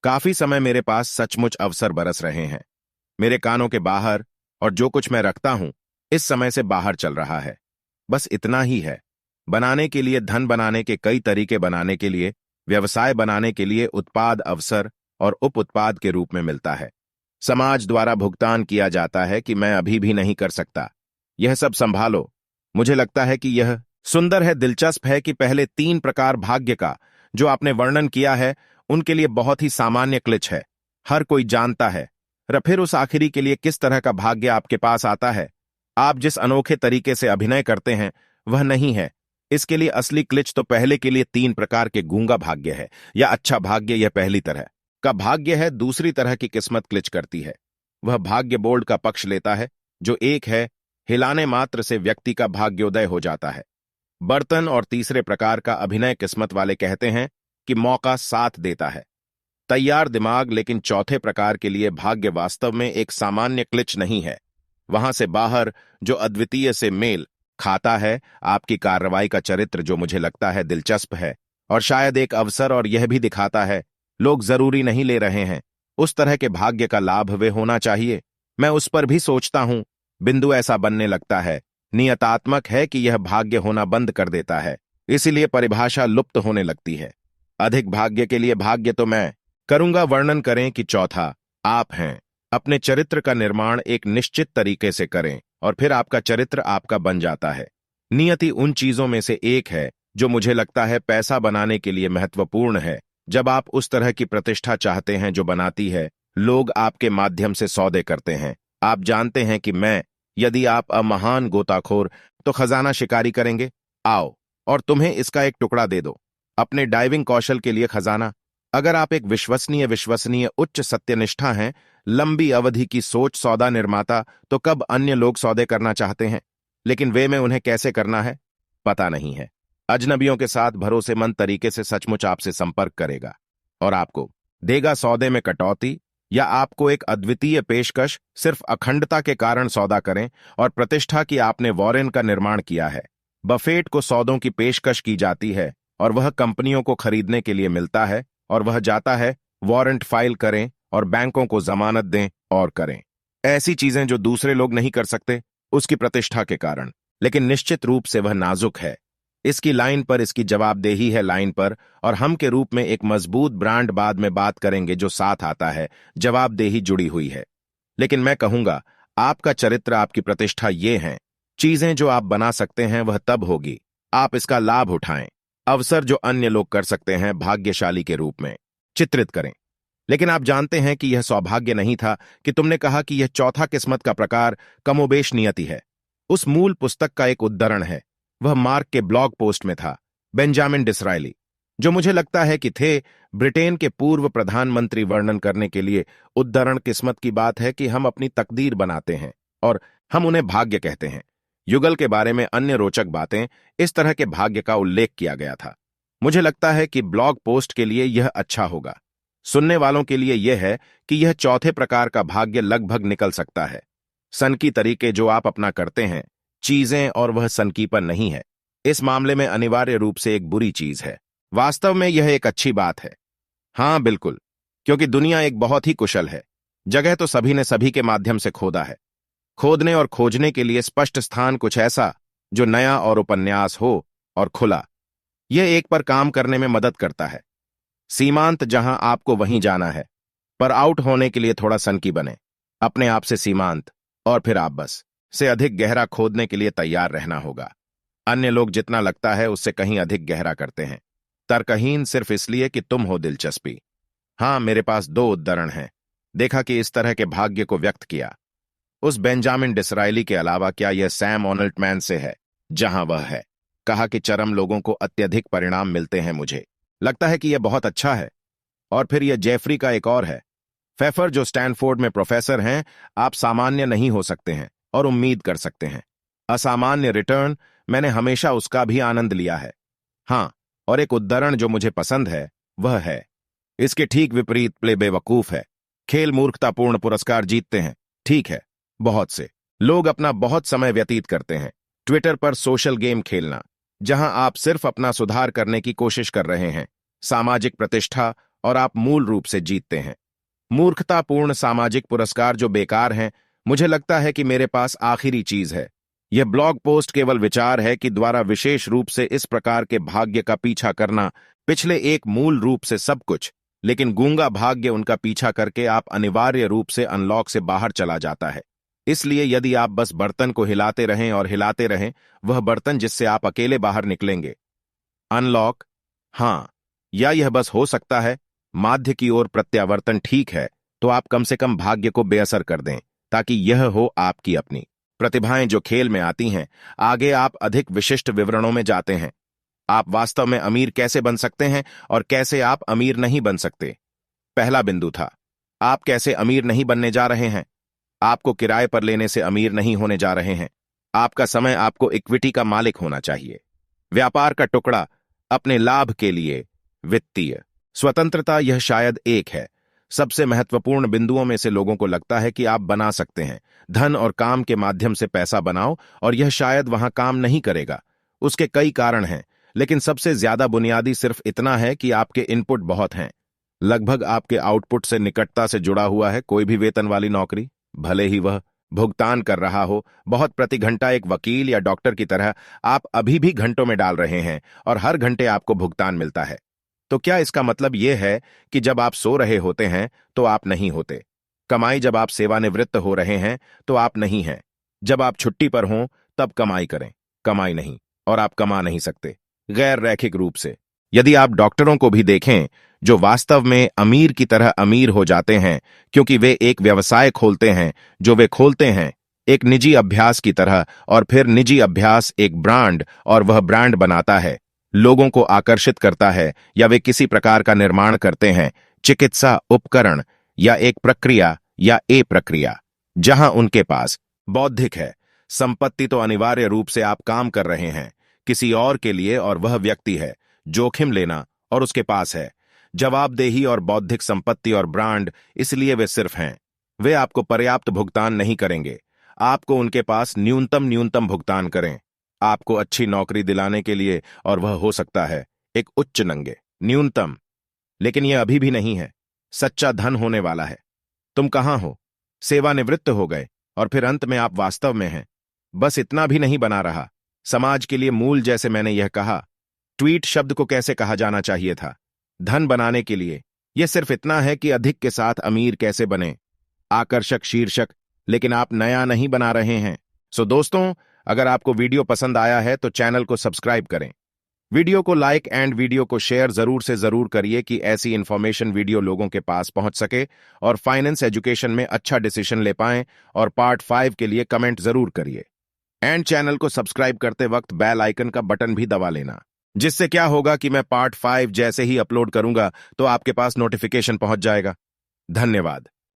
काफी समय मेरे पास सचमुच अवसर बरस रहे हैं। मेरे कानों के बाहर और जो कुछ मैं रखता हूं इस समय से बाहर चल रहा है। बस इतना ही है। बनाने के लिए, धन बनाने के कई तरीके बनाने के लिए, व्यवसाय बनाने के लिए उत्पाद अवसर और उप उत्पाद के रूप में मिलता है। समाज द्वारा भुगतान किया जाता है कि मैं अभी भी नहीं कर सकता, यह सब संभालो। मुझे लगता है कि यह सुंदर है, दिलचस्प है कि पहले 3 प्रकार भाग्य का जो आपने वर्णन किया है उनके लिए बहुत ही सामान्य क्लिच है, हर कोई जानता है। फिर उस आखिरी के लिए किस तरह का भाग्य आपके पास आता है, आप जिस अनोखे तरीके से अभिनय करते हैं वह नहीं है। इसके लिए असली क्लिच तो पहले के लिए 3 प्रकार के गूंगा भाग्य है या अच्छा भाग्य, यह पहली तरह का भाग्य है। दूसरी तरह की किस्मत क्लिच करती है, वह भाग्य बोर्ड का पक्ष लेता है जो एक है, हिलाने मात्र से व्यक्ति का भाग्योदय हो जाता है। बर्तन और तीसरे प्रकार का अभिनय किस्मत वाले कहते हैं कि मौका साथ देता है, तैयार दिमाग। लेकिन चौथे प्रकार के लिए भाग्य वास्तव में एक सामान्य क्लिच नहीं है, वहां से बाहर जो अद्वितीय से मेल खाता है आपकी कार्रवाई का चरित्र, जो मुझे लगता है दिलचस्प है और शायद एक अवसर, और यह भी दिखाता है लोग जरूरी नहीं ले रहे हैं। उस तरह के भाग्य का लाभ वे होना चाहिए। मैं उस पर भी सोचता हूं, बिंदु ऐसा बनने लगता है नियतात्मक है कि यह भाग्य होना बंद कर देता है, इसीलिए परिभाषा लुप्त होने लगती है। अधिक भाग्य के लिए भाग्य तो मैं करूंगा। वर्णन करें कि चौथा आप हैं। अपने चरित्र का निर्माण एक निश्चित तरीके से करें और फिर आपका चरित्र आपका बन जाता है। नियति उन चीजों में से एक है जो मुझे लगता है पैसा बनाने के लिए महत्वपूर्ण है। जब आप उस तरह की प्रतिष्ठा चाहते हैं जो बनाती है, लोग आपके माध्यम से सौदे करते हैं। आप जानते हैं कि यदि आप महान गोताखोर तो खजाना शिकारी करेंगे। आओ और तुम्हें इसका एक टुकड़ा दे दो, अपने डाइविंग कौशल के लिए खजाना। अगर आप एक विश्वसनीय उच्च सत्यनिष्ठा हैं, लंबी अवधि की सोच सौदा निर्माता, तो कब अन्य लोग सौदे करना चाहते हैं, लेकिन वे में उन्हें कैसे करना है पता नहीं है। अजनबियों के साथ भरोसेमंद तरीके से सचमुच आपसे संपर्क करेगा और आपको देगा सौदे में कटौती, या आपको एक अद्वितीय पेशकश सिर्फ अखंडता के कारण सौदा करें और प्रतिष्ठा की आपने वॉरेन का निर्माण किया है। बफेट को सौदों की पेशकश की जाती है और वह कंपनियों को खरीदने के लिए मिलता है और वह जाता है, वारंट फाइल करें और बैंकों को जमानत दें और करें ऐसी चीजें जो दूसरे लोग नहीं कर सकते उसकी प्रतिष्ठा के कारण। लेकिन निश्चित रूप से वह नाजुक है, इसकी लाइन पर इसकी जवाबदेही है लाइन पर, और हम के रूप में एक मजबूत ब्रांड बाद में बात करेंगे जो साथ आता है, जवाबदेही जुड़ी हुई है। लेकिन मैं कहूंगा आपका चरित्र, आपकी प्रतिष्ठा ये हैं चीजें जो आप बना सकते हैं, वह तब होगी आप इसका लाभ उठाएं। अवसर जो अन्य लोग कर सकते हैं भाग्यशाली के रूप में चित्रित करें। लेकिन आप जानते हैं कि यह सौभाग्य नहीं था कि तुमने कहा कि यह चौथा किस्मत का प्रकार कमोबेश नियति है। उस मूल पुस्तक का एक उद्धरण है, वह मार्क के ब्लॉग पोस्ट में था, बेंजामिन डिसरायली, जो मुझे लगता है कि थे ब्रिटेन के पूर्व प्रधानमंत्री। वर्णन करने के लिए उद्धरण किस्मत की बात है कि हम अपनी तकदीर बनाते हैं और हम उन्हें भाग्य कहते हैं। युगल के बारे में अन्य रोचक बातें, इस तरह के भाग्य का उल्लेख किया गया था। मुझे लगता है कि ब्लॉग पोस्ट के लिए यह अच्छा होगा। सुनने वालों के लिए यह है कि यह चौथे प्रकार का भाग्य लगभग निकल सकता है। सनकी तरीके जो आप अपना करते हैं चीजें, और वह सनकीपन नहीं है, इस मामले में अनिवार्य रूप से एक बुरी चीज है। वास्तव में यह एक अच्छी बात है। हां बिल्कुल, क्योंकि दुनिया एक बहुत ही कुशल है। जगह तो सभी ने सभी के माध्यम से खोदा है। खोदने और खोजने के लिए स्पष्ट स्थान, कुछ ऐसा जो नया और उपन्यास हो और खुला, यह एक पर काम करने में मदद करता है। सीमांत जहां आपको वहीं जाना है, पर आउट होने के लिए थोड़ा सनकी बने अपने आप से सीमांत, और फिर आप बस से अधिक गहरा खोदने के लिए तैयार रहना होगा। अन्य लोग जितना लगता है उससे कहीं अधिक गहरा करते हैं, तर्कहीन सिर्फ इसलिए कि तुम हो दिलचस्पी। हां, मेरे पास 2 उद्धरण हैं। देखा कि इस तरह के भाग्य को व्यक्त किया उस बेंजामिन डिसरायली के अलावा क्या यह सैम ऑल्टमैन से है, जहां वह है कहा कि चरम लोगों को अत्यधिक परिणाम मिलते हैं। मुझे लगता है कि यह बहुत अच्छा है। और फिर यह जेफरी का एक और है, फेफर, जो स्टैनफोर्ड में प्रोफेसर हैं। आप सामान्य नहीं हो सकते हैं और उम्मीद कर सकते हैं असामान्य रिटर्न। मैंने हमेशा उसका भी आनंद लिया है। हां, और एक उद्धरण जो मुझे पसंद है वह है, इसके ठीक विपरीत प्ले बेवकूफ है। खेल मूर्खतापूर्ण पुरस्कार जीतते हैं। ठीक है, बहुत से लोग अपना बहुत समय व्यतीत करते हैं ट्विटर पर सोशल गेम खेलना, जहां आप सिर्फ अपना सुधार करने की कोशिश कर रहे हैं, सामाजिक प्रतिष्ठा और आप मूल रूप से जीतते हैं। मूर्खतापूर्ण सामाजिक पुरस्कार जो बेकार हैं, मुझे लगता है कि मेरे पास आखिरी चीज है। यह ब्लॉग पोस्ट केवल विचार है कि द्वारा विशेष रूप से इस प्रकार के भाग्य का पीछा करना, पिछले एक मूल रूप से सब कुछ, लेकिन गूंगा भाग्य उनका पीछा करके आप अनिवार्य रूप से अनलॉक से बाहर चला जाता है। इसलिए यदि आप बस बर्तन को हिलाते रहें और हिलाते रहें, वह बर्तन जिससे आप अकेले बाहर निकलेंगे। अनलॉक, हाँ, या यह बस हो सकता है माध्य की ओर प्रत्यावर्तन। ठीक है, तो आप कम से कम भाग्य को बेअसर कर दें ताकि यह हो आपकी अपनी प्रतिभाएं जो खेल में आती हैं। आगे आप अधिक विशिष्ट विवरणों में जाते हैं। आप वास्तव में अमीर कैसे बन सकते हैं और कैसे आप अमीर नहीं बन सकते। पहला बिंदु था, आप कैसे अमीर नहीं बनने जा रहे हैं। आपको किराए पर लेने से अमीर नहीं होने जा रहे हैं। आपका समय आपको इक्विटी का मालिक होना चाहिए। व्यापार का टुकड़ा अपने लाभ के लिए वित्तीय स्वतंत्रता, यह शायद एक है सबसे महत्वपूर्ण बिंदुओं में से। लोगों को लगता है कि आप बना सकते हैं, धन और काम के माध्यम से पैसा बनाओ, और यह शायद वहां काम नहीं करेगा। उसके कई कारण हैं, लेकिन सबसे ज्यादा बुनियादी सिर्फ इतना है कि आपके इनपुट बहुत हैं, लगभग आपके आउटपुट से निकटता से जुड़ा हुआ है। कोई भी वेतन वाली नौकरी, भले ही वह भुगतान कर रहा हो बहुत प्रति घंटा, एक वकील या डॉक्टर की तरह, आप अभी भी घंटों में डाल रहे हैं और हर घंटे आपको भुगतान मिलता है। तो क्या इसका मतलब यह है कि जब आप सो रहे होते हैं तो आप नहीं होते? कमाई जब आप सेवानिवृत्त हो रहे हैं तो आप नहीं हैं। जब आप छुट्टी पर हों तब कमाई करें, कमाई नहीं, और आप कमा नहीं सकते गैर रैखिक रूप से। यदि आप डॉक्टरों को भी देखें जो वास्तव में अमीर की तरह अमीर हो जाते हैं क्योंकि वे एक व्यवसाय खोलते हैं, जो वे खोलते हैं एक निजी अभ्यास की तरह, और फिर निजी अभ्यास एक ब्रांड, और वह ब्रांड बनाता है, लोगों को आकर्षित करता है, या वे किसी प्रकार का निर्माण करते हैं, चिकित्सा उपकरण या एक प्रक्रिया या ए प्रक्रिया, जहां उनके पास बौद्धिक है संपत्ति। तो अनिवार्य रूप से आप काम कर रहे हैं किसी और के लिए, और वह व्यक्ति है जोखिम लेना, और उसके पास है जवाबदेही और बौद्धिक संपत्ति और ब्रांड। इसलिए वे सिर्फ हैं, वे आपको पर्याप्त भुगतान नहीं करेंगे। आपको उनके पास न्यूनतम भुगतान करें आपको अच्छी नौकरी दिलाने के लिए, और वह हो सकता है एक उच्च नंगे न्यूनतम, लेकिन यह अभी भी नहीं है सच्चा धन होने वाला है। तुम कहां हो? सेवानिवृत्त हो गए, और फिर अंत में आप वास्तव में हैं। बस इतना भी नहीं बना रहा समाज के लिए मूल, जैसे मैंने यह कहा। ट्वीट शब्द को कैसे कहा जाना चाहिए था धन बनाने के लिए? यह सिर्फ इतना है कि अधिक के साथ अमीर कैसे बने, आकर्षक शीर्षक, लेकिन आप नया नहीं बना रहे हैं। सो दोस्तों, अगर आपको वीडियो पसंद आया है तो चैनल को सब्सक्राइब करें, वीडियो को लाइक एंड वीडियो को शेयर जरूर से जरूर करिए कि ऐसी इंफॉर्मेशन वीडियो लोगों के पास पहुंच सके और फाइनेंस एजुकेशन में अच्छा डिसीजन ले पाएं। और पार्ट 5 के लिए कमेंट जरूर करिए, एंड चैनल को सब्सक्राइब करते वक्त बेल आइकन का बटन भी दबा लेना, जिससे क्या होगा कि मैं पार्ट 5 जैसे ही अपलोड करूंगा तो आपके पास नोटिफिकेशन पहुंच जाएगा। धन्यवाद।